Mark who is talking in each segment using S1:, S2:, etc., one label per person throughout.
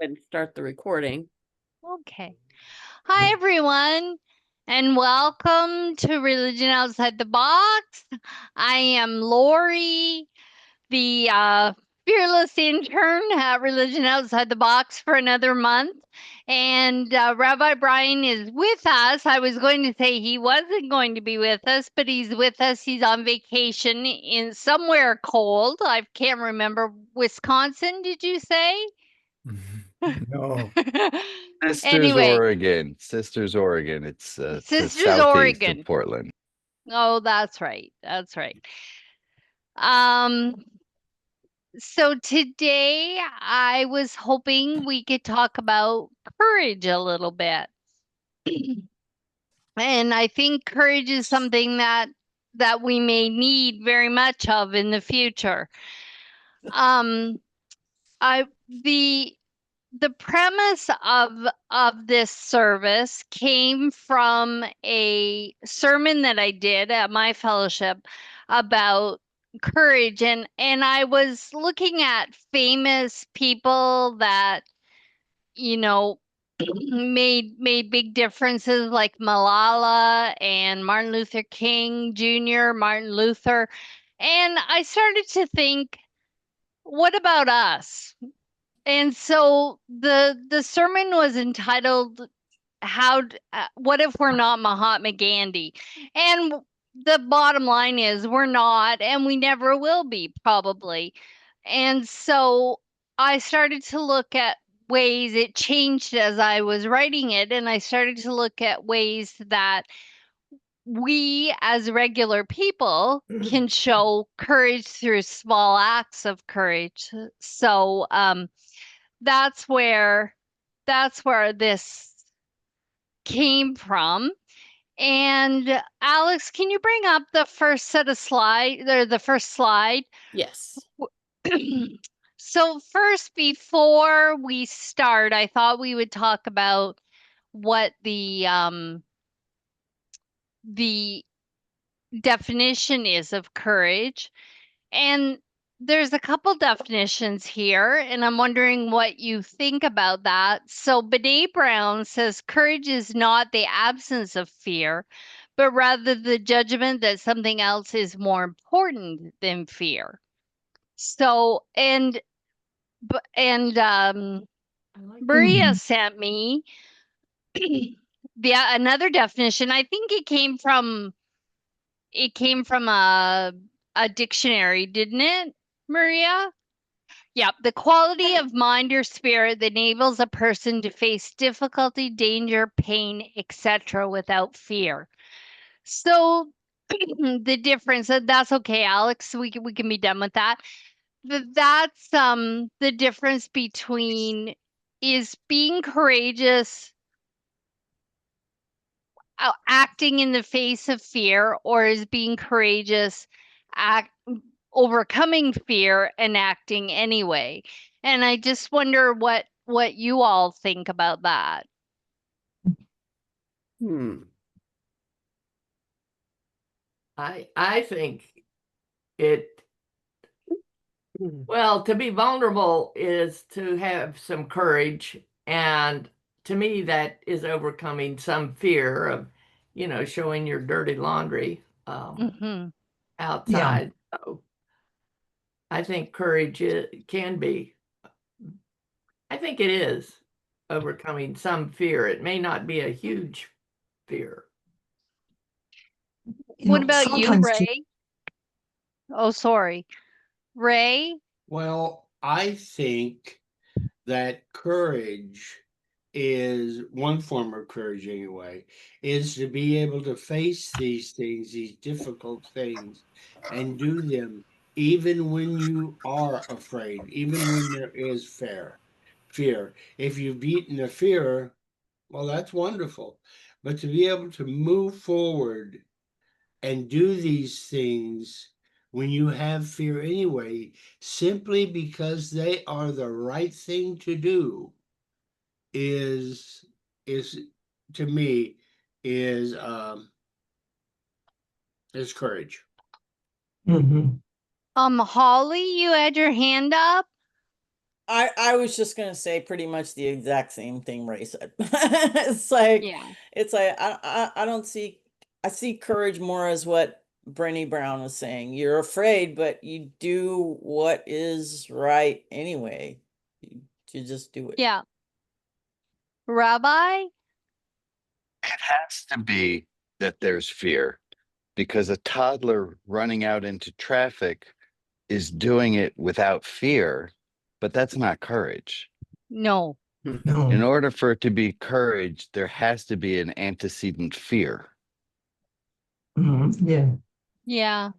S1: and start the recording.
S2: Okay. Hi, everyone, and welcome to Religion Outside the Box. I am Lori, the fearless intern at Religion Outside the Box for another month. And Rabbi Brian is with us. I was going to say he wasn't going to be with us, but he's with us. He's on vacation in somewhere cold. I can't remember. Wisconsin, did you say?
S3: No.
S4: Sisters,
S2: Anyway,
S4: Oregon. Sisters, Oregon. It's to
S2: Sisters,
S4: southeast of
S2: Oregon.
S4: Portland.
S2: Oh, that's right. That's right. Um, so today I was hoping we could talk about courage a little bit. And I think courage is something that we may need very much of in the future. Um, I the premise of this service came from a sermon that I did at my fellowship about courage, and I was looking at famous people that you know made big differences, like Malala and Martin Luther King Jr., Martin Luther, and I started to think, what about us? And so the sermon was entitled what if we're not Mahatma Gandhi? And the bottom line is we're not, and we never will be, probably. And so I started to look at ways it changed as I was writing it, and I started to look at ways that we as regular people can show courage through small acts of courage. So that's where this came from. And Alex, can you bring up the first set of slide, or the first slide?
S1: Yes.
S2: So first, before we start, I thought we would talk about what the definition is of courage. And there's a couple definitions here, and I'm wondering what you think about that. So Brene Brown says courage is not the absence of fear, but rather the judgment that something else is more important than fear. So, Maria sent me another definition. I think it came from a dictionary, didn't it, Maria? Yeah, the quality of mind or spirit that enables a person to face difficulty, danger, pain, etc. without fear. So the difference, that's okay, Alex. We can be done with that. That's the difference between, is being courageous acting in the face of fear, or is being courageous act overcoming fear and acting anyway. And I just wonder what you all think about that.
S5: I think it, well, to be vulnerable is to have some courage. And to me, that is overcoming some fear of, showing your dirty laundry outside. So I think courage can be, I think it is overcoming some fear. It may not be a huge fear.
S2: What about you, Ray? Oh, sorry. Ray?
S3: Well, I think that courage is one form of courage, anyway, is to be able to face these things, these difficult things, and do them even when you are afraid, even when there is fear. If you've beaten the fear, well, that's wonderful. But to be able to move forward and do these things when you have fear anyway, simply because they are the right thing to do, is to me is courage.
S2: Holly, you had your hand up.
S1: I was just gonna say pretty much the exact same thing Ray said. It's like,
S2: Yeah.
S1: I don't see, I see courage more as what Brené Brown was saying. You're afraid, but you do what is right anyway. You just do it.
S2: Yeah. Rabbi?
S4: It has to be that there's fear because a toddler running out into traffic is doing it without fear, but that's not courage.
S2: No.
S6: No.
S4: In order for it to be courage, there has to be an antecedent fear.
S6: Yeah.
S2: Yeah,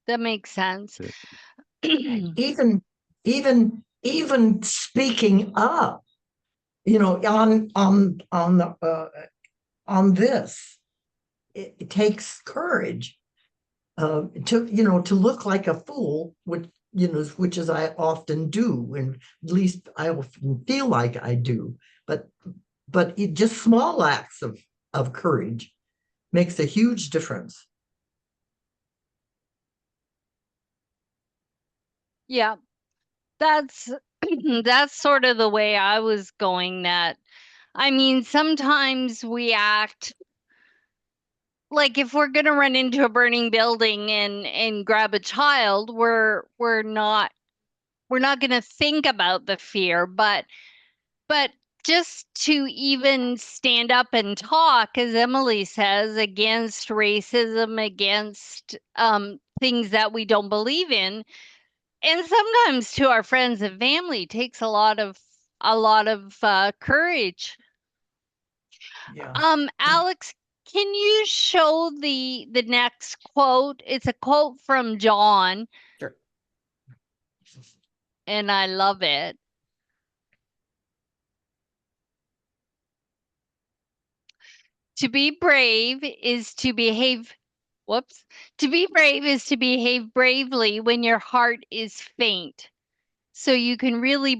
S2: that makes sense.
S6: Even speaking up, on this, it takes courage to look like a fool, which is I often do, and at least I often feel like I do. But just small acts of courage makes a huge difference.
S2: Yeah, that's that's sort of the way I was going. That I mean, sometimes we act like if we're gonna run into a burning building and grab a child, we're not gonna think about the fear, but just to even stand up and talk, as Emily says, against racism, against things that we don't believe in, and sometimes to our friends and family takes a lot of courage.
S6: Yeah.
S2: Alex, can you show the next quote? It's a quote from John,
S1: Sure.
S2: and I love it. To be brave is to behave. Whoops. To be brave is to behave bravely when your heart is faint. So you can really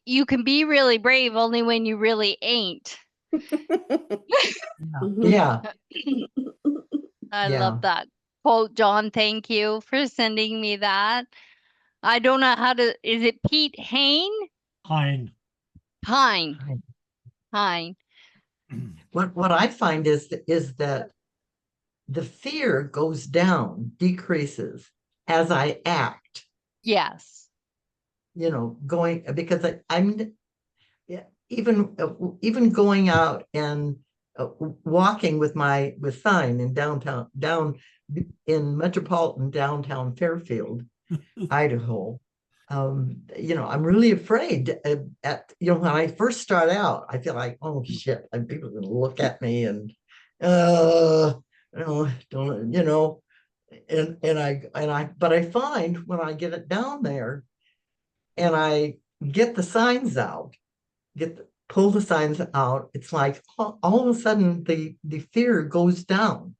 S2: you can be really brave only when you really ain't.
S6: Yeah.
S2: I
S6: Yeah.
S2: love that quote, John. Thank you for sending me that. I don't know how to, is it Pete Hain?
S7: Hein.
S2: Hein. Hein.
S6: What I find is that the fear goes down, decreases as I act.
S2: Yes.
S6: Going, because I'm even going out and walking with Sign in down in metropolitan downtown Fairfield, Idaho. I'm really afraid when I first start out, I feel like, oh shit, people are going to look at me and don't, but I find when I get it down there and I get the signs out, pull the signs out, it's like all of a sudden the fear goes down.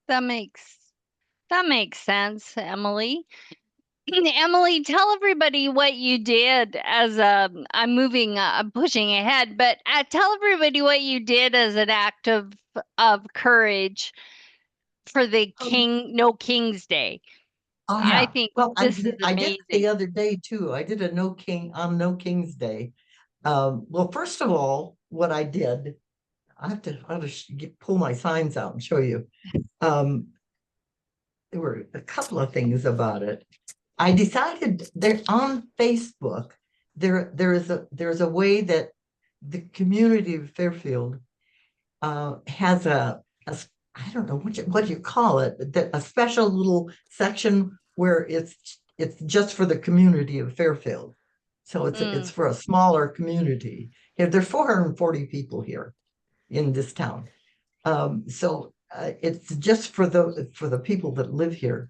S2: That makes sense, Emily. Emily, tell everybody what you did as I'm pushing ahead, but tell everybody what you did as an act of courage for the No King's Day.
S6: Oh yeah.
S2: I think this is
S6: I
S2: amazing.
S6: did the other day too. I did a No King's Day. Well, first of all, what I did, I have to pull my signs out and show you. There were a couple of things about it. I decided that on Facebook, there's a way that the community of Fairfield has I don't know what you call it, that a special little section where it's just for the community of Fairfield. So it's for a smaller community. There's 440 people here in this town. So it's just for the people that live here.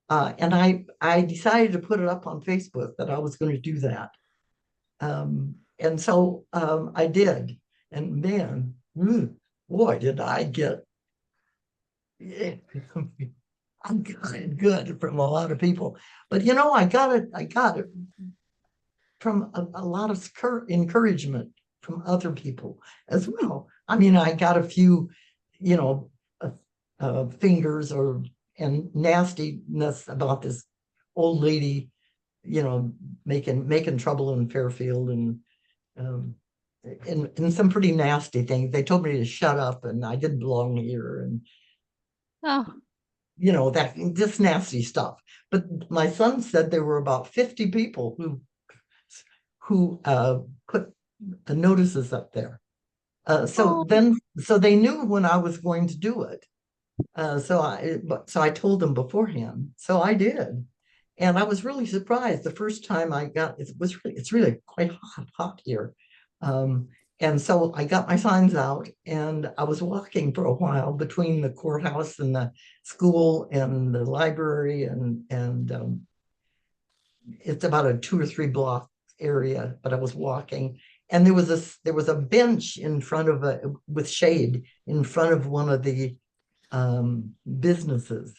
S6: And I decided to put it up on Facebook that I was going to do that. And so I did. And man, boy, did I get I'm good from a lot of people. But I got it from a lot of encouragement from other people as well. I mean, I got a few, fingers and nastiness about this old lady you know, making trouble in Fairfield and in some pretty nasty things. They told me to shut up and I didn't belong here and
S2: Oh,
S6: you know, that just nasty stuff. But my son said there were about 50 people who put the notices up there. So they knew when I was going to do it. So I told them beforehand. So I did. And I was really surprised the first time it's really quite hot here. And so I got my signs out and I was walking for a while between the courthouse and the school and the library and it's about a 2 or 3 block area, but I was walking and there was a bench in front of with shade in front of one of the businesses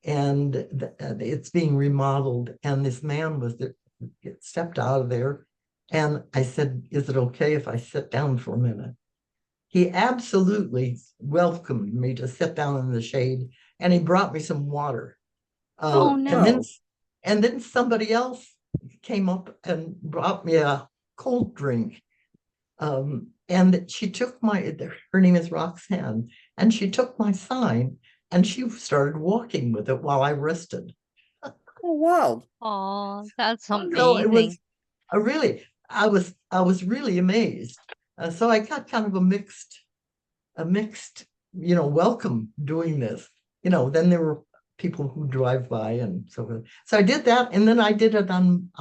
S6: and it's being remodeled and this man was there, stepped out of there and I said, is it okay if I sit down for a minute? He absolutely welcomed me to sit down in the shade and he brought me some water.
S2: oh no.
S6: And then somebody else came up and brought me a cold drink. And she took her name is Roxanne, and she took my sign and she started walking with it while I rested.
S1: Oh, wow.
S2: Oh, that's
S6: So it
S2: amazing.
S6: was I was really amazed. So I got kind of a mixed, you know, welcome doing this. You know, then there were people who drive by and so forth. So I did that, and then I did it on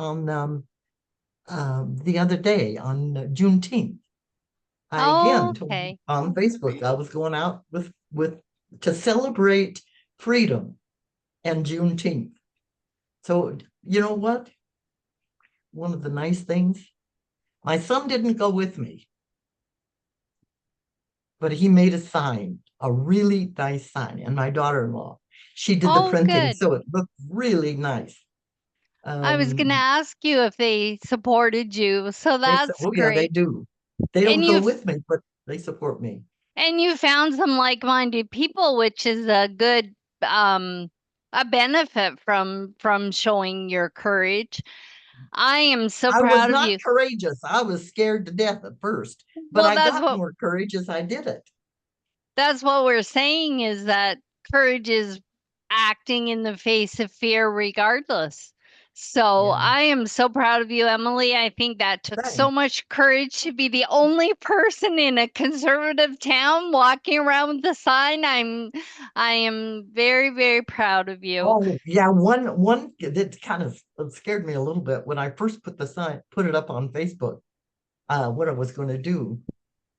S6: the other day on Juneteenth. I again told
S2: Okay.
S6: on Facebook I was going out with to celebrate freedom and Juneteenth. So you know what? One of the nice things, my son didn't go with me, but he made a sign, a really nice sign, and my daughter-in-law, she did the
S2: Oh,
S6: printing,
S2: good.
S6: so it looked really nice.
S2: I was gonna ask you if they supported you, so that's
S6: Oh yeah, they
S2: great.
S6: do. They
S2: And
S6: don't go
S2: you've
S6: with me, but they support me.
S2: and you found some like-minded people, which is a good a benefit from showing your courage. I am so
S6: I was
S2: proud of
S6: not
S2: you.
S6: courageous. I was scared to death at first, but
S2: Well,
S6: I got more courage as I did it.
S2: that's what we're saying is that courage is acting in the face of fear regardless. So
S6: Yeah.
S2: I am so proud of you, Emily. I think that took so
S6: Thanks.
S2: much courage to be the only person in a conservative town walking around with the sign. I am very, very proud of you.
S6: Oh yeah, one that kind of scared me a little bit when I first put it up on Facebook. What I was going to do.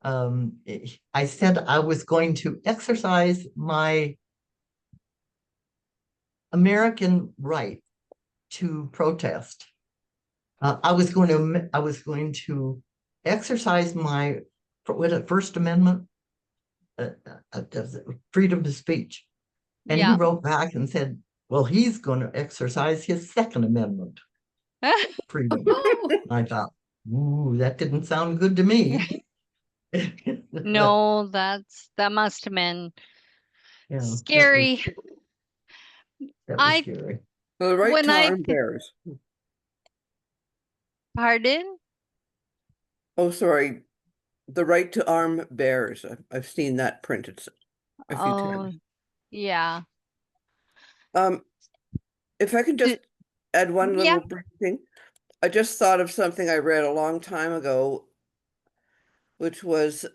S6: I said I was going to exercise my American right to protest. I was going to exercise my First Amendment, freedom of speech. And he
S2: Yeah.
S6: wrote back and said, well, he's going to exercise his Second Amendment freedom. I thought, ooh, that didn't sound good to me.
S2: No, that must have been
S6: Yeah,
S2: scary.
S6: that was
S2: I
S6: scary.
S1: The right
S2: when
S1: to
S2: I
S1: arm bears.
S2: pardon?
S1: Oh, sorry. The right to arm bears. I've seen that printed a few
S2: Oh,
S1: times.
S2: yeah.
S1: If I can just add one
S2: Yeah.
S1: little brief thing. I just thought of something I read a long time ago, which was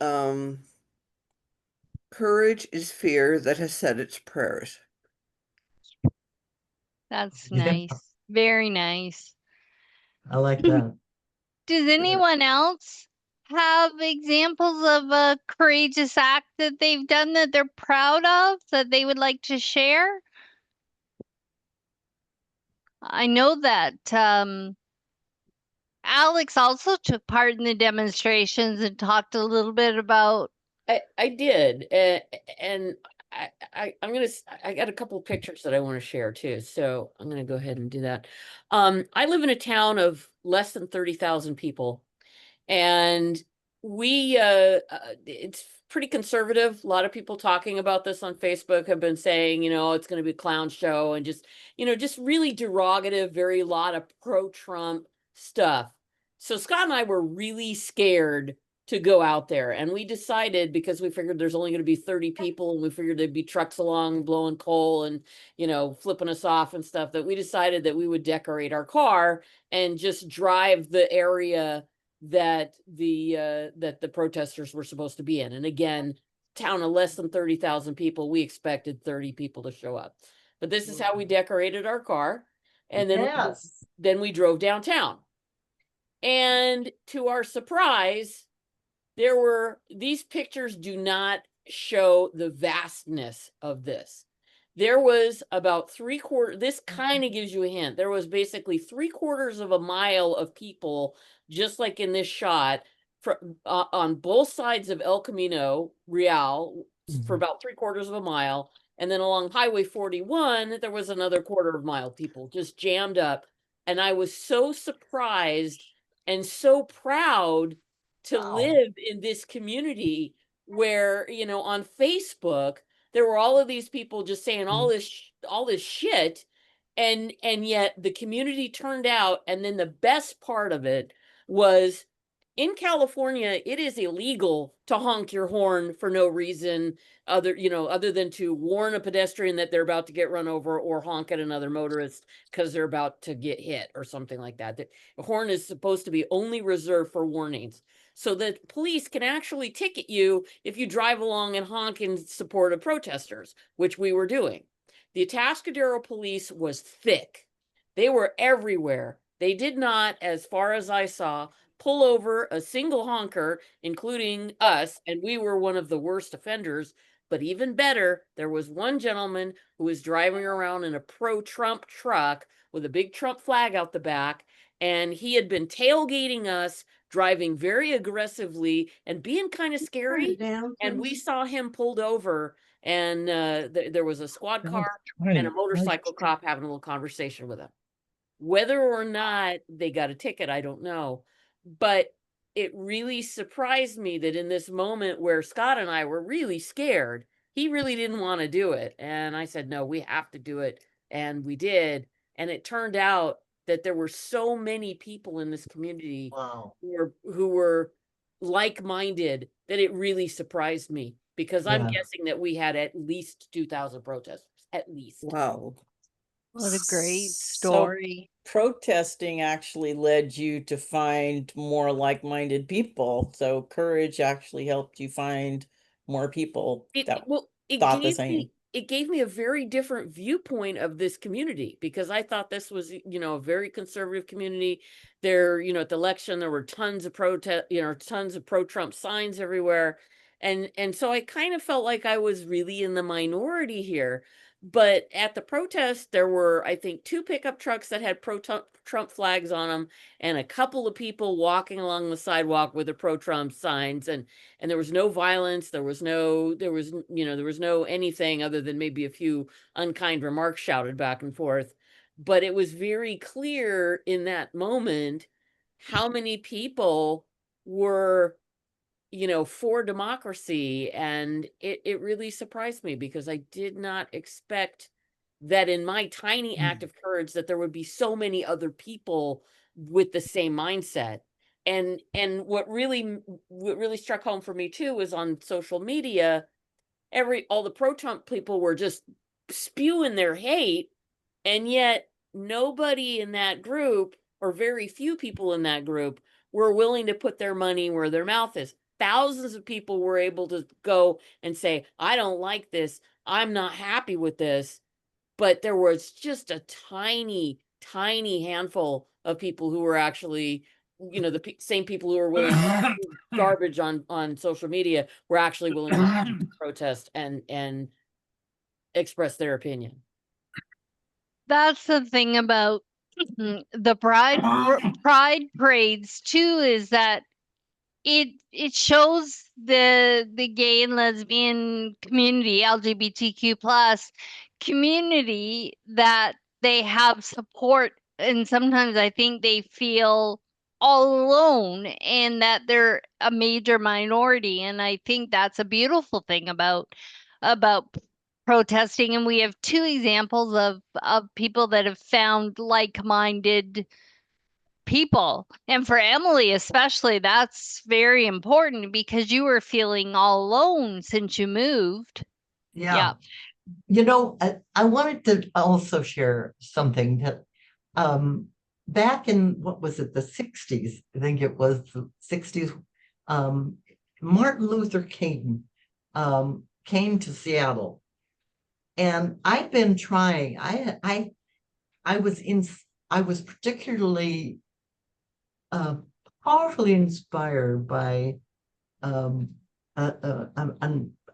S1: courage is fear that has said its prayers.
S2: That's
S6: Yeah,
S2: nice. Very nice.
S6: I like that.
S2: Does anyone else have examples of a courageous act that they've done that they're proud of that they would like to share? I know that Alex also took part in the demonstrations and talked a little bit about.
S7: I did, and I got a couple of pictures that I want to share too. So I'm gonna go ahead and do that. I live in a town of less than 30,000 people, and it's pretty conservative. A lot of people talking about this on Facebook have been saying, it's going to be a clown show and just really derogative, very lot of pro-Trump stuff. So Scott and I were really scared to go out there, and we decided, because we figured there's only going to be 30 people, and we figured there'd be trucks along blowing coal and flipping us off and stuff, that we decided that we would decorate our car and just drive the area that the protesters were supposed to be in. And again, town of less than 30,000 people, we expected 30 people to show up. But this is how we decorated our car. And
S6: Yes.
S7: then we drove downtown. And to our surprise, these pictures do not show the vastness of this. There was about this kind of gives you a hint. There was basically 3/4 of a mile of people, just like in this shot, on both sides of El Camino Real for about 3/4 of a mile. And then along Highway 41, there was another 1/4 of a mile, people just jammed up. And I was so surprised and so proud to
S6: Wow.
S7: live in this community where, on Facebook, there were all of these people just saying all this shit, and yet the community turned out. And then the best part of it was, in California, it is illegal to honk your horn for no reason other than to warn a pedestrian that they're about to get run over, or honk at another motorist because they're about to get hit or something like that. The horn is supposed to be only reserved for warnings, so that police can actually ticket you if you drive along and honk in support of protesters, which we were doing. The Atascadero police was thick. They were everywhere. They did not, as far as I saw, pull over a single honker, including us, and we were one of the worst offenders. But even better, there was one gentleman who was driving around in a pro-Trump truck with a big Trump flag out the back, and he had been tailgating us, driving very aggressively and being kind of scary. And we saw him pulled over, and there was a squad car and a motorcycle cop having a little conversation with him. Whether or not they got a ticket, I don't know. But it really surprised me that in this moment where Scott and I were really scared, he really didn't want to do it. And I said, no, we have to do it. And we did. And it turned out that there were so many people in this community
S6: Wow.
S7: who were like-minded that it really surprised me, because I'm
S6: Yeah.
S7: guessing that we had at least 2,000 protesters, at least.
S1: Wow.
S2: What a great
S1: So
S2: story.
S1: protesting actually led you to find more like-minded people. So courage actually helped you find more people that thought the same.
S7: It gave me a very different viewpoint of this community, because I thought this was, a very conservative community. There, at the election, there were tons of tons of pro-Trump signs everywhere. And so I kind of felt like I was really in the minority here. But at the protest, there were, I think, 2 pickup trucks that had pro-Trump flags on them, and a couple of people walking along the sidewalk with the pro-Trump signs. And there was no violence. There was no anything other than maybe a few unkind remarks shouted back and forth. But it was very clear in that moment how many people were, for democracy. And it really surprised me, because I did not expect that in my tiny act of courage that there would be so many other people with the same mindset. And what really struck home for me too was on social media, all the pro-Trump people were just spewing their hate, and yet nobody in that group, or very few people in that group, were willing to put their money where their mouth is. Thousands of people were able to go and say, I don't like this, I'm not happy with this. But there was just a tiny handful of people who were actually, the same people who were willing to do garbage on social media were actually willing to protest and express their opinion.
S2: That's the thing about the pride parades too, is that it shows the gay and lesbian community, LGBTQ plus community, that they have support. And sometimes I think they feel all alone and that they're a major minority. And I think that's a beautiful thing about protesting. And we have two examples of people that have found like-minded people. And for Emily especially, that's very important because you were feeling all alone since you moved.
S6: Yeah. You know, I wanted to also share something that back in, what was it, the 60s, I think it was the 60s, Martin Luther King came to Seattle. And I've been trying, I was particularly powerfully inspired by a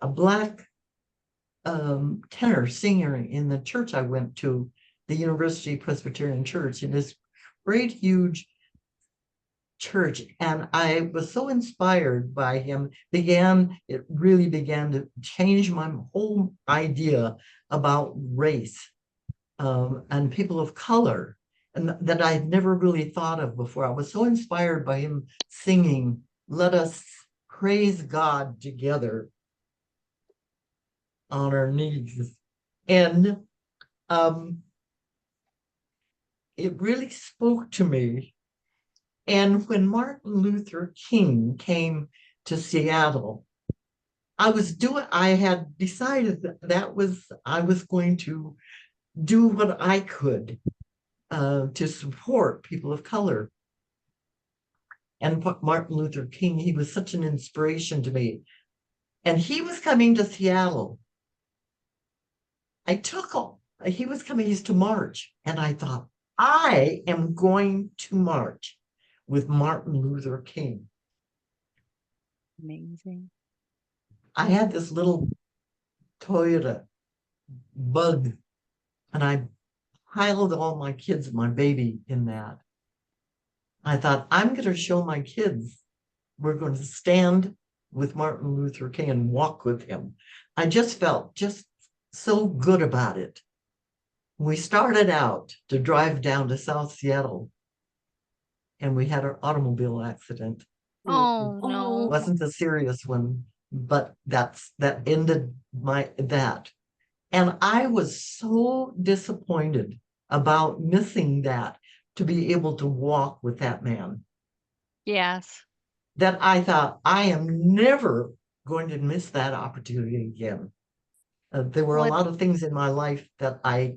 S6: Black tenor singer in the church I went to, the University Presbyterian Church, in this great, huge church. And I was so inspired by him. It really began to change my whole idea about race and people of color, and that I'd never really thought of before. I was so inspired by him singing, "Let us praise God together on our knees." And it really spoke to me. And when Martin Luther King came to Seattle, I had decided that I was going to do what I could to support people of color. And Martin Luther King, he was such an inspiration to me. And he was coming to Seattle. He was coming, he's to march. And I thought, I am going to march with Martin Luther King.
S2: Amazing.
S6: I had this little Toyota Bug, and I piled all my kids, my baby in that. I thought, I'm going to show my kids we're going to stand with Martin Luther King and walk with him. I just felt just so good about it. We started out to drive down to South Seattle, and we had an automobile accident.
S2: Oh
S6: It
S2: no.
S6: wasn't a serious one, but that ended that. And I was so disappointed about missing that, to be able to walk with that man,
S2: Yes.
S6: that I thought, I am never going to miss that opportunity again. There were a
S2: What
S6: lot of things in my life that I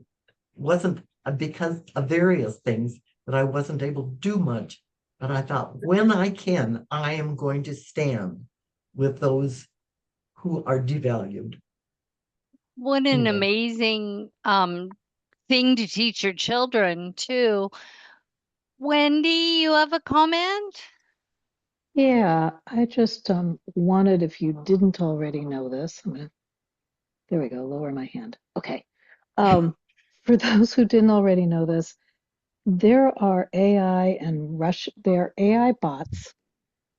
S6: wasn't, because of various things, that I wasn't able to do much. But I thought, when I can, I am going to stand with those who are devalued.
S2: what an
S6: Anyway.
S2: amazing thing to teach your children too. Wendy, you have a comment?
S8: Yeah, I just wanted, if you didn't already know this, there we go, lower my hand. Okay. For those who didn't already know this, there are there are AI bots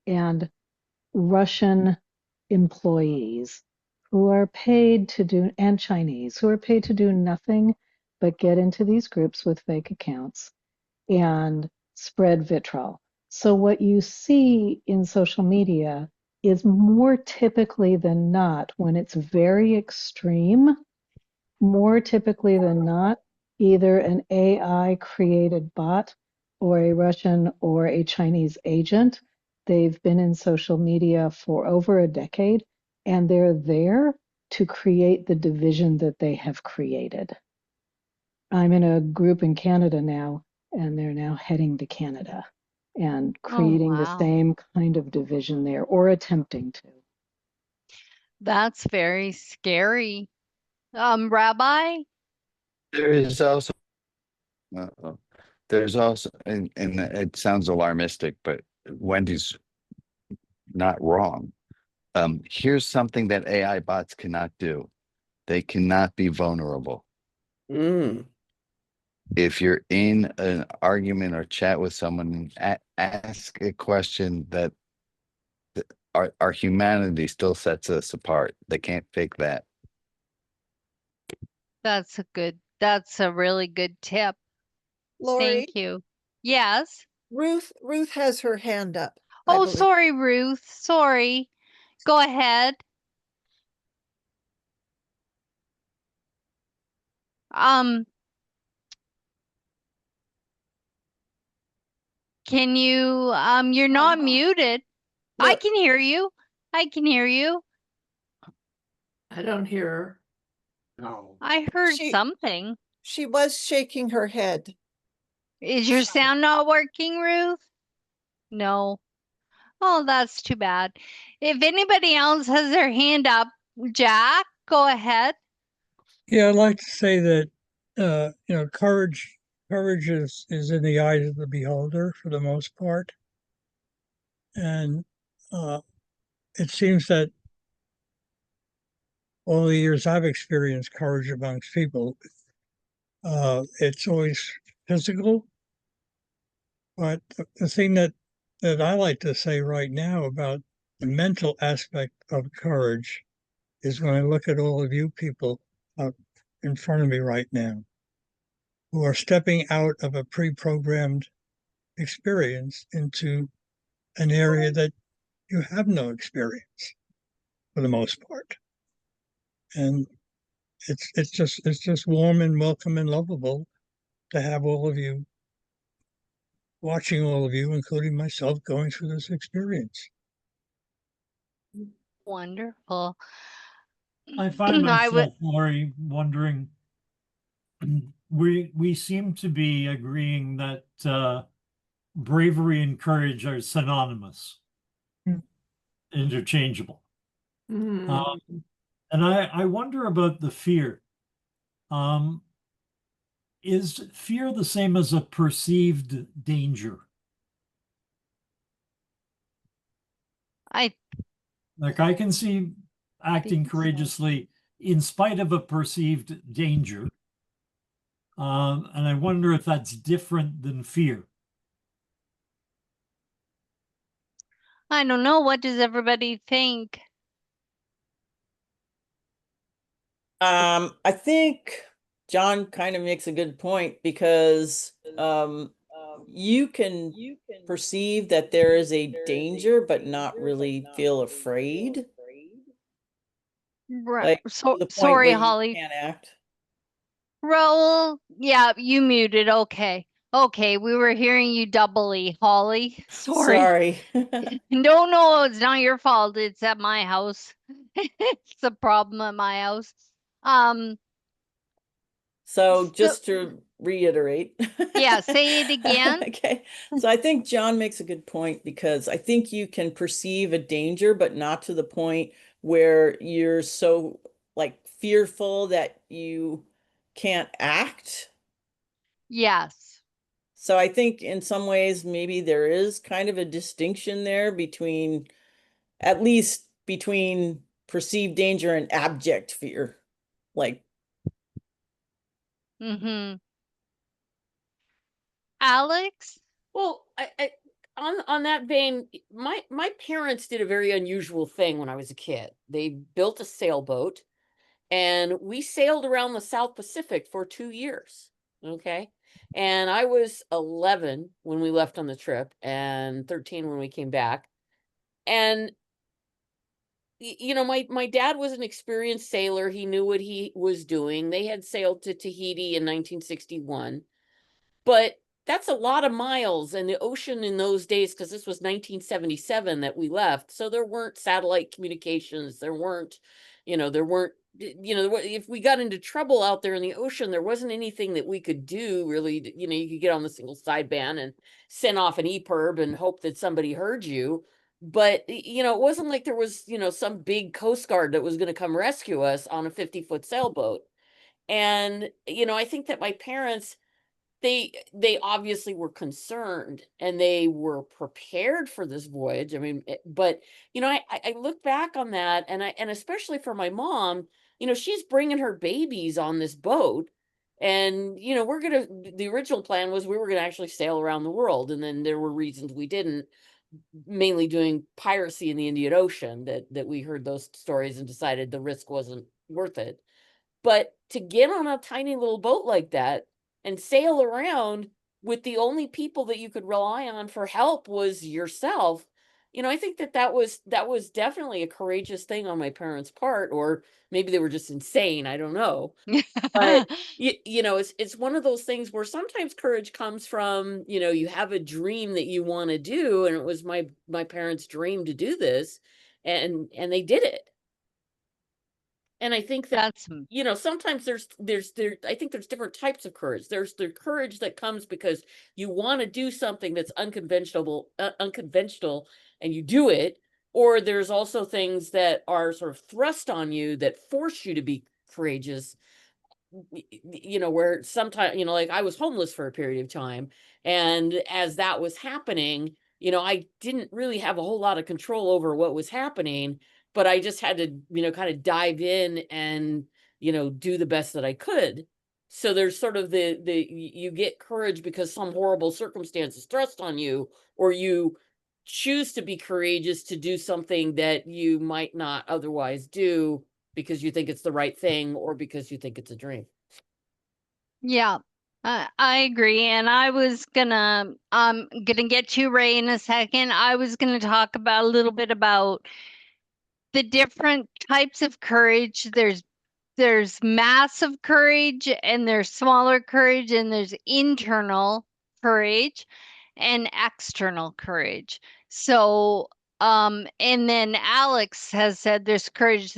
S8: and Russian employees who are paid to do, and Chinese, who are paid to do nothing but get into these groups with fake accounts and spread vitriol. So what you see in social media is, more typically than not, when it's very extreme, more typically than not, either an AI created bot or a Russian or a Chinese agent. They've been in social media for over a decade, and they're there to create the division that they have created. I'm in a group in Canada now, and they're now heading to Canada and
S2: Oh,
S8: creating the
S2: wow.
S8: same kind of division there, or attempting to.
S2: That's very scary. Rabbi?
S4: There is also, there's also, and it sounds alarmistic, but Wendy's not wrong. Here's something that AI bots cannot do. They cannot be vulnerable.
S7: Mm.
S4: If you're in an argument or chat with someone, ask a question that our humanity still sets us apart. They can't fake that.
S2: That's a really good tip.
S9: Lori,
S2: Thank you. Yes.
S9: Ruth has her hand up. I
S2: Oh,
S9: believe.
S2: sorry, Ruth. Sorry. Go ahead. Can you, you're not muted. I
S9: No.
S2: can hear you. I can hear you.
S5: I don't hear her.
S3: No.
S2: I heard
S9: She-
S2: something.
S9: She was shaking her head.
S2: Is your sound not working, Ruth? No. Oh, that's too bad. If anybody else has their hand up, Jack, go ahead.
S10: Yeah, I'd like to say that courage is in the eyes of the beholder for the most part. And it seems that all the years I've experienced courage amongst people, it's always physical. But the thing that I like to say right now about the mental aspect of courage is when I look at all of you people out in front of me right now who are stepping out of a pre-programmed experience into an area that you have no experience for the most part. And it's just warm and welcome and lovable to have all of you watching all of you, including myself, going through this experience.
S2: Wonderful.
S11: I find
S2: I would.
S11: myself, Lori, wondering, we seem to be agreeing that bravery and courage are synonymous, interchangeable.
S5: Mm.
S11: And I wonder about the fear. Is fear the same as a perceived danger?
S2: I
S11: Like I can see acting
S2: think so.
S11: courageously in spite of a perceived danger. And I wonder if that's different than fear.
S2: I don't know. What does everybody think?
S1: I think John kind of makes a good point because you can perceive that there is a danger, but not really feel afraid.
S2: Right.
S1: Like to the point
S2: Sorry,
S1: where you
S2: Holly.
S1: can't act.
S2: Raul, yeah, you muted. Okay. Okay, we were hearing you doubly, Holly. Sorry. No, it's not your fault. It's at my house. It's a problem at my house.
S1: So just to reiterate.
S2: Yeah, say it again.
S1: Okay. So I think John makes a good point because I think you can perceive a danger, but not to the point where you're so like fearful that you can't act.
S2: Yes.
S1: So I think in some ways, maybe there is kind of a distinction there between, at least between perceived danger and abject fear. Like,
S2: Mm-hmm. Alex?
S7: Well, I on that vein, my parents did a very unusual thing when I was a kid. They built a sailboat and we sailed around the South Pacific for 2 years. Okay. And I was 11 when we left on the trip and 13 when we came back. And you know, my dad was an experienced sailor. He knew what he was doing. They had sailed to Tahiti in 1961. But that's a lot of miles, and the ocean in those days, because this was 1977 that we left, so there weren't satellite communications, there weren't, if we got into trouble out there in the ocean, there wasn't anything that we could do really. You could get on the single sideband and send off an EPIRB and hope that somebody heard you. But it wasn't like there was some big Coast Guard that was going to come rescue us on a 50-foot sailboat. And I think that my parents, they obviously were concerned and they were prepared for this voyage. I mean, but I look back on that, and especially for my mom, she's bringing her babies on this boat, and the original plan was we were gonna actually sail around the world, and then there were reasons we didn't, mainly doing piracy in the Indian Ocean, that we heard those stories and decided the risk wasn't worth it. But to get on a tiny little boat like that and sail around, with the only people that you could rely on for help was yourself. I think that was definitely a courageous thing on my parents' part, or maybe they were just insane. I don't know. But it's one of those things where sometimes courage comes from, you have a dream that you want to do, and it was my parents' dream to do this, and they did it. And I think that,
S2: That's
S7: sometimes I think there's different types of courage. There's the courage that comes because you want to do something that's unconventional, and you do it. Or there's also things that are sort of thrust on you that force you to be courageous, where sometimes, like I was homeless for a period of time. And as that was happening, I didn't really have a whole lot of control over what was happening, but I just had to, kind of dive in and, do the best that I could. So there's sort of you get courage because some horrible circumstances thrust on you, or you choose to be courageous to do something that you might not otherwise do because you think it's the right thing, or because you think it's a dream.
S2: Yeah, I agree. And I was gonna get to Ray in a second. I was gonna talk about a little bit about the different types of courage. There's massive courage, and there's smaller courage, and there's internal courage and external courage. So and then Alex has said there's courage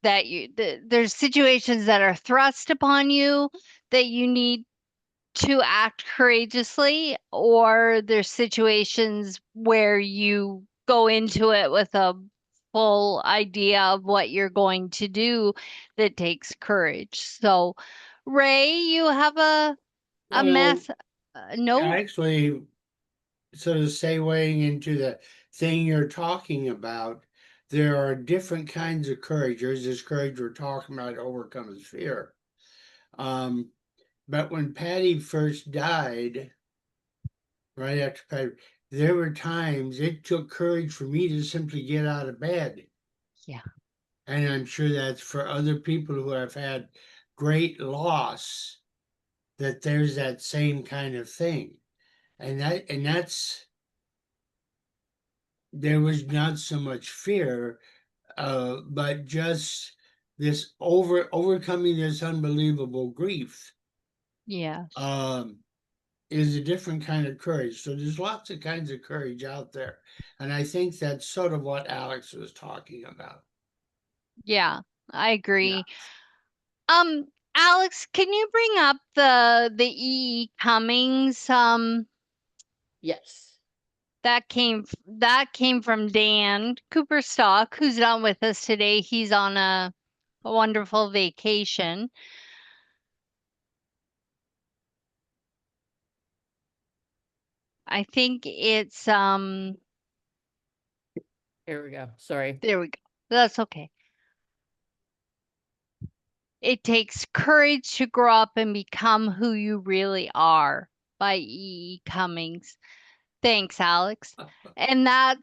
S2: there's situations that are thrust upon you that you need to act courageously, or there's situations where you go into it with a full idea of what you're going to do that takes courage. So, Ray, you have a
S3: So,
S2: mess. No,
S3: actually, sort of segueing into the thing you're talking about, there are different kinds of courage. There's this courage we're talking about, overcomes fear. But when Patty first died, right after Patty, there were times it took courage for me to simply get out of bed.
S2: Yeah.
S3: And I'm sure that's for other people who have had great loss, that there's that same kind of thing. That's there was not so much fear, but just this overcoming this unbelievable grief.
S2: Yeah.
S3: Is a different kind of courage. So there's lots of kinds of courage out there. And I think that's sort of what Alex was talking about.
S2: Yeah, I agree.
S3: Yeah.
S2: Alex, can you bring up the E. Cummings?
S7: Yes.
S2: That came from Dan Cooperstock, who's not with us today. He's on a wonderful vacation. I think it's
S7: Here we go. Sorry.
S2: there we go. That's okay. It takes courage to grow up and become who you really are, by E. Cummings. Thanks, Alex. And that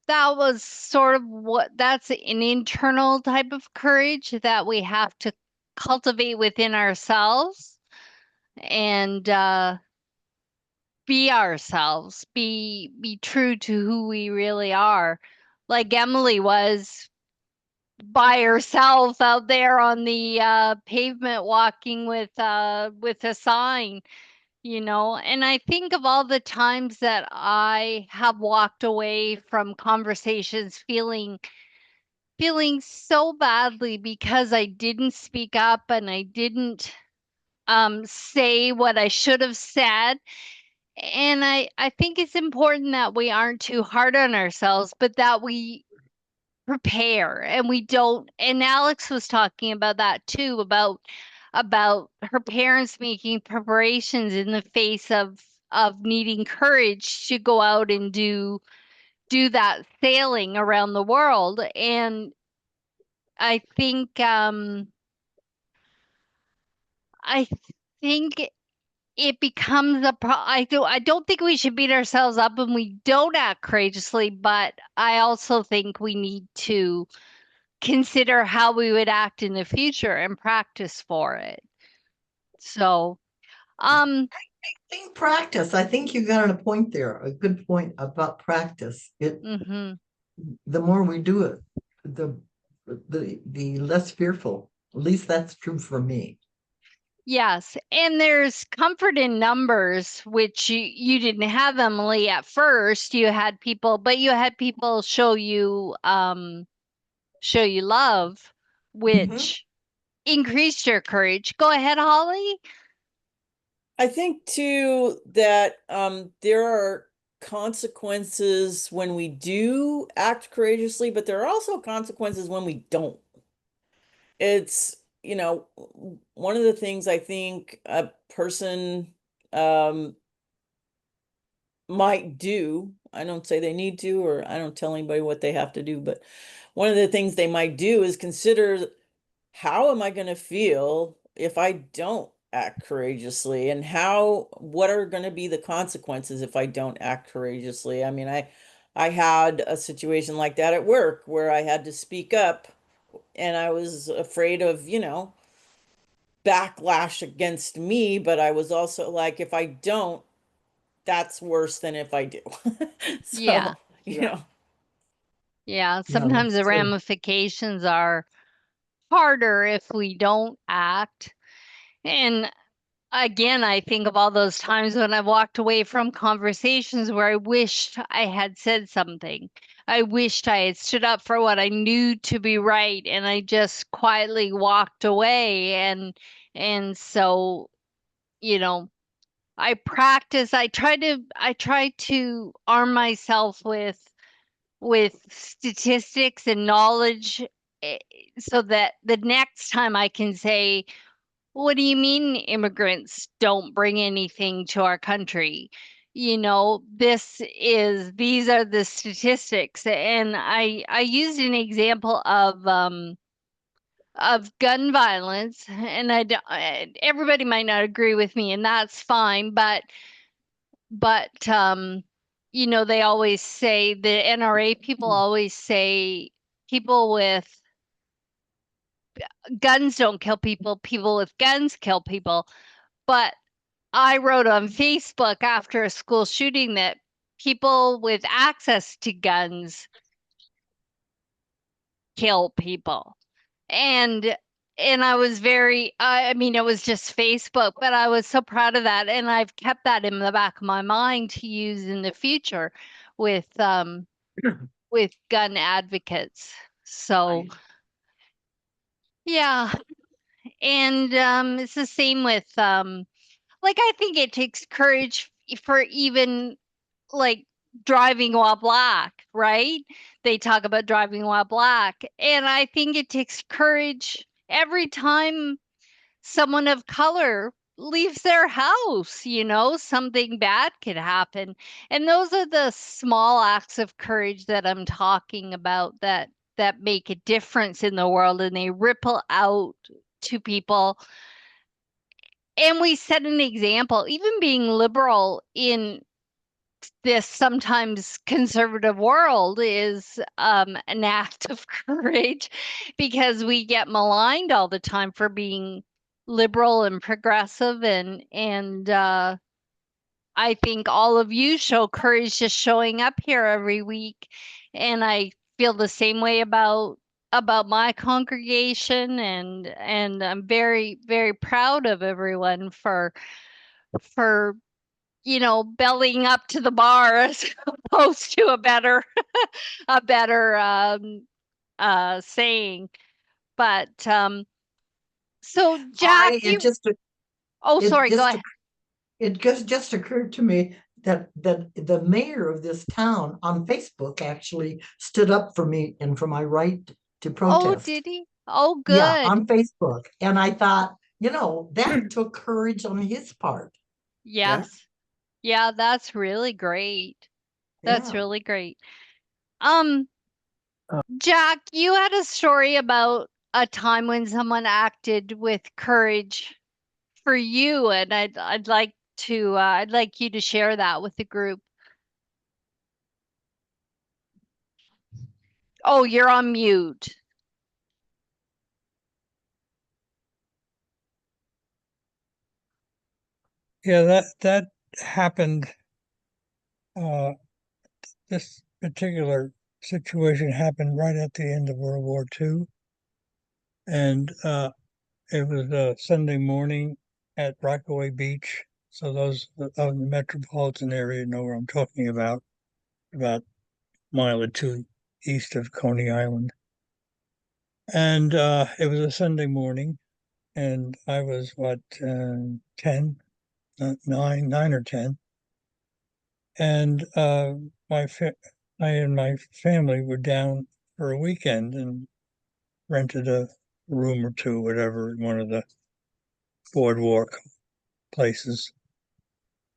S2: was sort of that's an internal type of courage that we have to cultivate within ourselves, and be ourselves, be true to who we really are. Like Emily was by herself out there on the pavement walking with a sign. And I think of all the times that I have walked away from conversations feeling so badly because I didn't speak up and I didn't say what I should have said. And I think it's important that we aren't too hard on ourselves, but that we prepare and we don't. And Alex was talking about that too, about her parents making preparations in the face of needing courage to go out and do that sailing around the world. And I think I think it becomes I don't think we should beat ourselves up when we don't act courageously, but I also think we need to consider how we would act in the future and practice for it. So,
S6: think practice. I think you got a point there, a good point about practice.
S2: Mm-hmm.
S6: The more we do it, the less fearful. At least that's true for me.
S2: Yes, and there's comfort in numbers, which you didn't have, Emily, at first. You had people, but you had people show you love, which increased your courage. Go ahead, Holly.
S1: I think too that there are consequences when we do act courageously, but there are also consequences when we don't. It's, one of the things I think a person might do, I don't say they need to, or I don't tell anybody what they have to do, but one of the things they might do is consider, how am I going to feel if I don't act courageously, and what are going to be the consequences if I don't act courageously? I mean, I had a situation like that at work where I had to speak up, and I was afraid of, backlash against me, but I was also like, if I don't, that's worse than if I do. So,
S2: Yeah.
S1: you
S5: Yeah.
S1: know,
S2: Yeah,
S6: Yeah,
S2: sometimes
S6: that's
S2: the
S6: true.
S2: ramifications are harder if we don't act. And again, I think of all those times when I've walked away from conversations where I wished I had said something. I wished I had stood up for what I knew to be right, and I just quietly walked away. And so, I practice. I try to arm myself with statistics and knowledge, eh, so that the next time I can say, what do you mean immigrants don't bring anything to our country? These are the statistics. And I used an example of gun violence, and everybody might not agree with me, and that's fine, but they always say, the NRA people always say, people with guns don't kill people, people with guns kill people. But I wrote on Facebook after a school shooting that people with access to guns kill people. And I was I mean, it was just Facebook, but I was so proud of that. And I've kept that in the back of my mind to use in the future with gun advocates. So
S5: Right.
S2: yeah. And it's the same with like, I think it takes courage for even like driving while black, right? They talk about driving while black. And I think it takes courage every time someone of color leaves their house, something bad could happen. And those are the small acts of courage that I'm talking about, that make a difference in the world, and they ripple out to people. And we set an example. Even being liberal in this sometimes conservative world is an act of courage, because we get maligned all the time for being liberal and progressive, and I think all of you show courage just showing up here every week, and I feel the same way about my congregation, and I'm very, very proud of everyone for bellying up to the bar, as opposed to a better saying. But so Jack,
S6: Holly, it just
S2: sorry, go ahead.
S6: it just occurred to me that the mayor of this town on Facebook actually stood up for me and for my right to
S2: Oh,
S6: protest.
S2: did he? Oh,
S6: Yeah,
S2: good.
S6: on Facebook. And I thought, that took courage on his part.
S2: Yes. Yeah, that's really great. That's
S6: Yeah.
S2: really great. Um, Jack, you had a story about a time when someone acted with courage for you, and I'd like you to share that with the group. Oh, you're on mute.
S10: Yeah, that happened. This particular situation happened right at the end of World War II, and it was a Sunday morning at Rockaway Beach. So those of the metropolitan area know where I'm talking about a mile or two east of Coney Island. And it was a Sunday morning, and I was what 10, 9 or 10, and I and my family were down for a weekend and rented a room or two, whatever, in one of the boardwalk places.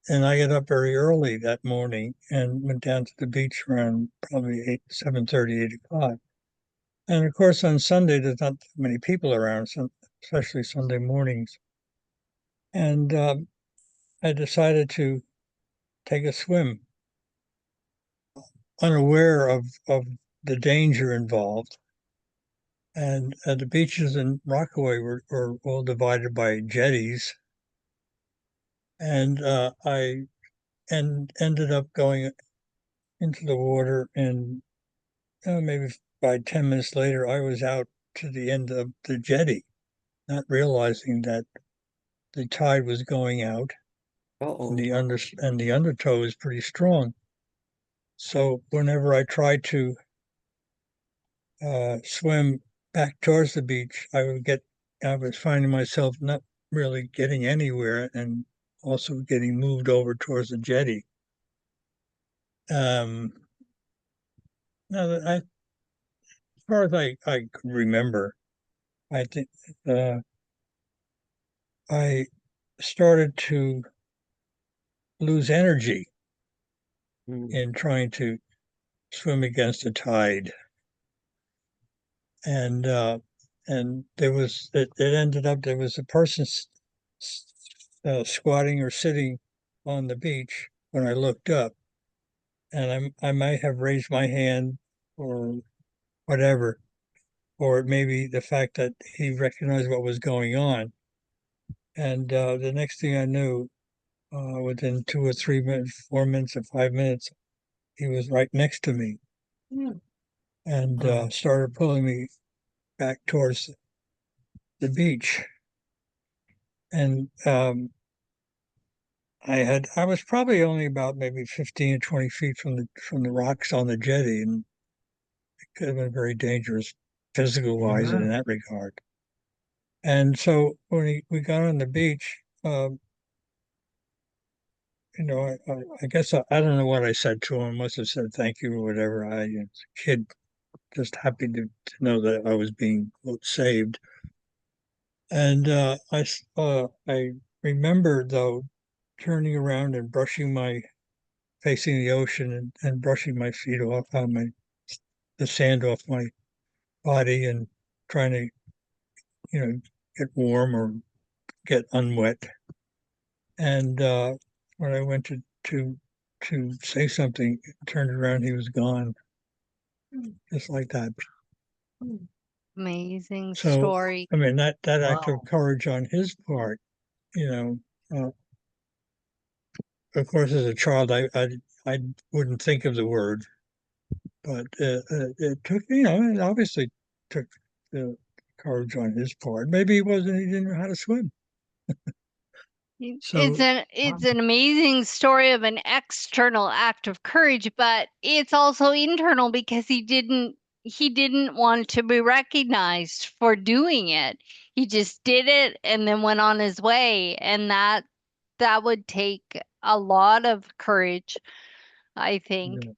S10: And I got up very early that morning and went down to the beach around probably 7:30, 8 o'clock. And of course, on Sunday, there's not many people around, especially Sunday mornings. And I decided to take a swim, unaware of the danger involved. And the beaches in Rockaway were all divided by jetties. And I ended up going into the water, and maybe by 10 minutes later, I was out to the end of the jetty, not realizing that the tide was going out, and the undertow is pretty strong. So whenever I tried to swim back towards the beach, I was finding myself not really getting anywhere, and also getting moved over towards the jetty. Now that as far as I could remember, I think I started to lose energy in trying to swim against the tide. And it ended up, there was a person squatting or sitting on the beach when I looked up, and I might have raised my hand or whatever, or maybe the fact that he recognized what was going on. And the next thing I knew, within 2 or 3 minutes, 4 minutes or 5 minutes, he was right next to me, and started pulling me back towards the beach. And I was probably only about maybe 15 or 20 feet from the rocks on the jetty, and it could have been very dangerous physical wise in that regard. And so when we got on the beach, I guess I don't know what I said to him. I must have said thank you or whatever. I, as a kid, just happy to know that I was being, quote, saved. And I remember, though, turning around and facing the ocean, and brushing my feet off the sand off my body, and trying to, get warm or get unwet. And when I went to say something, turned around, he was gone, just like that.
S2: Amazing
S10: So,
S2: story.
S10: I mean, that act of courage on his part, of course, as a child, I wouldn't think of the word, but it took, it obviously took the courage on his part. Maybe he didn't know how to swim. So
S2: It's an amazing story of an external act of courage, but it's also internal, because he didn't want to be recognized for doing it. He just did it and then went on his way, and that would take a lot of courage, I think.
S10: yeah.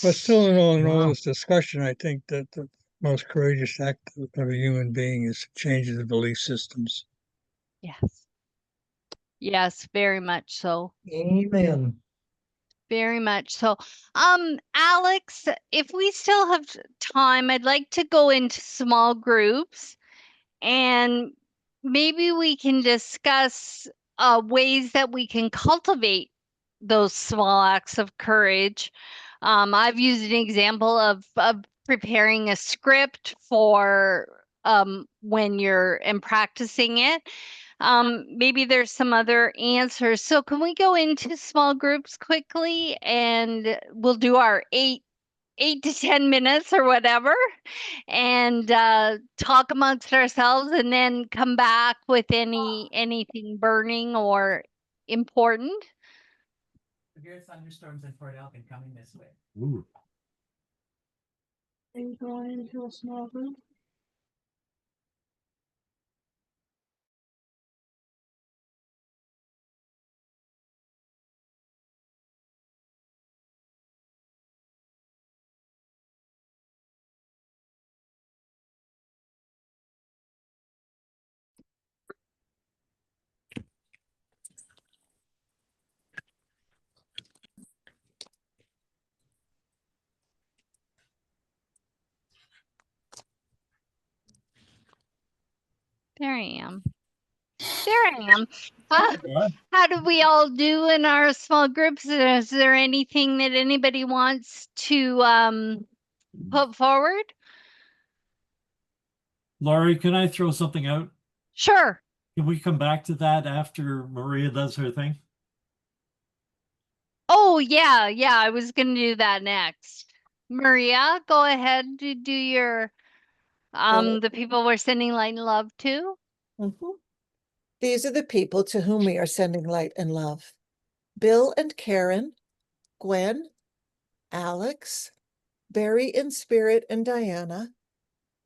S10: But still, in all this discussion, I think that the most courageous act of a human being is to change his belief systems.
S2: Yes. Yes, very much so.
S6: Amen.
S2: Very much so. Alex, if we still have time, I'd like to go into small groups, and maybe we can discuss ways that we can cultivate those small acts of courage. I've used an example of preparing a script for when you're and practicing it. Maybe there's some other answers. So can we go into small groups quickly, and we'll do our 8 to 10 minutes or whatever, and talk amongst ourselves, and then come back with anything burning or important.
S12: Severe thunderstorms in Port Elgin coming this way.
S11: Ooh.
S8: Are you going into a small group?
S2: There I am. How do we all do in our small groups? Is there anything that anybody wants to put forward?
S11: Laurie, can I throw something out?
S2: Sure.
S11: Can we come back to that after Maria does her thing?
S2: Oh, yeah, I was going to do that next. Maria, go ahead to do your the people we're sending light and love to.
S9: These are the people to whom we are sending light and love. Bill and Karen, Gwen, Alex, Barry in Spirit and Diana,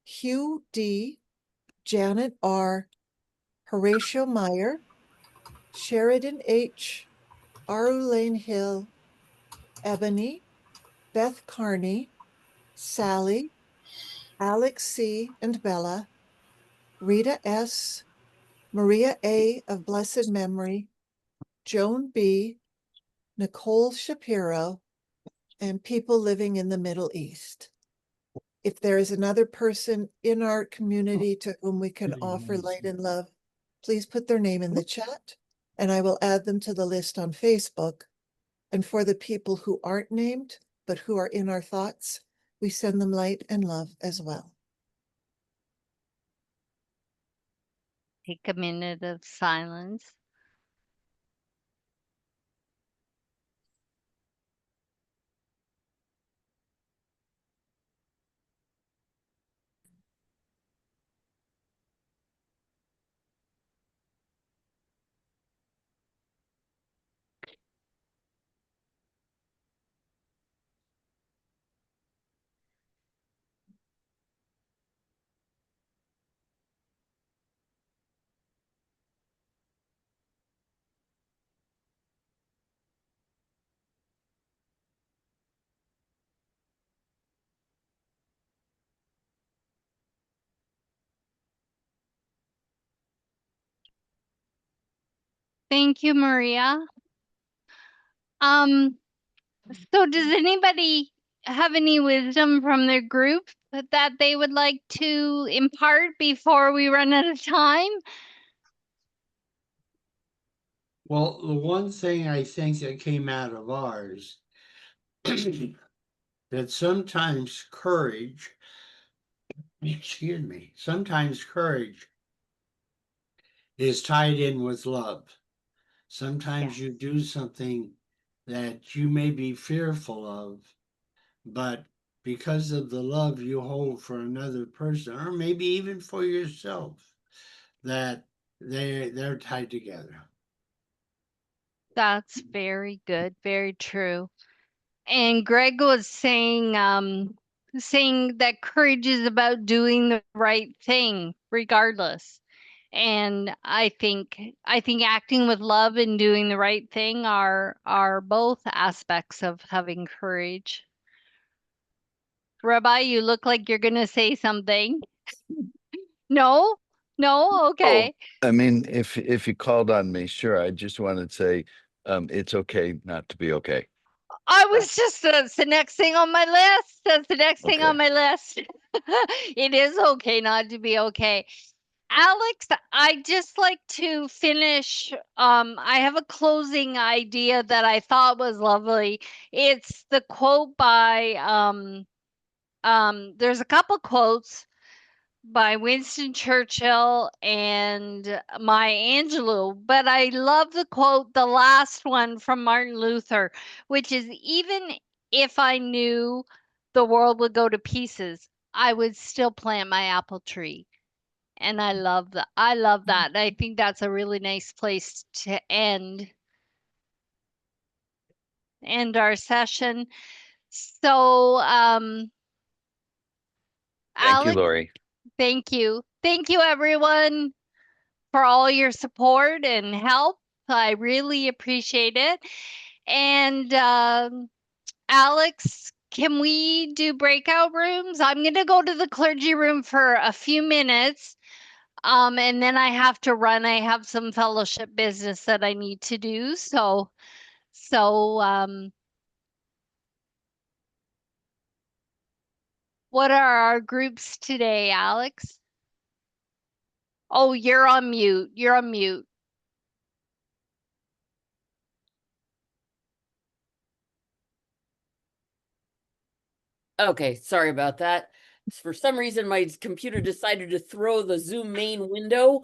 S9: Hugh D, Janet R, Horatio Meyer, Sheridan H, Arulane Hill, Ebony, Beth Carney, Sally, Alex C and Bella, Rita S, Maria A of blessed memory, Joan B, Nicole Shapiro, and people living in the Middle East. If there is another person in our community to whom we can offer light and love, please put their name in the chat, and I will add them to the list on Facebook. And for the people who aren't named, but who are in our thoughts, we send them light and love as well.
S2: Take a minute of silence. Thank you, Maria. So does anybody have any wisdom from their group that they would like to impart before we run out of time?
S3: Well, the one thing I think that came out of ours, that sometimes courage, sometimes courage is tied in with love. Sometimes you do something that you may be fearful of, but because of the love you hold for another person, or maybe even for yourself, that they're tied together.
S2: That's very good, very true. And Greg was saying that courage is about doing the right thing regardless. And I think acting with love and doing the right thing are both aspects of having courage. Rabbi, you look like you're going to say something. No? Okay.
S4: I mean, if you called on me, sure. I just wanted to say, it's okay not to be okay.
S2: I was just, that's the next thing on my list. That's the next thing on my list. It is okay not to be okay. Alex, I'd just like to finish. I have a closing idea that I thought was lovely. It's the quote by, there's a couple quotes, by Winston Churchill and Maya Angelou, but I love the quote, the last one from Martin Luther, which is, even if I knew the world would go to pieces, I would still plant my apple tree. And I love that. I love that. And I think that's a really nice place to end our session. So,
S4: Thank you,
S2: Alex,
S4: Lori.
S2: thank you. Thank you, everyone, for all your support and help. I really appreciate it. And Alex, can we do breakout rooms? I'm going to go to the clergy room for a few minutes. And then I have to run. I have some fellowship business that I need to do. So, what are our groups today, Alex? Oh, you're on mute. You're on mute.
S7: Okay, sorry about that. For some reason, my computer decided to throw the Zoom main window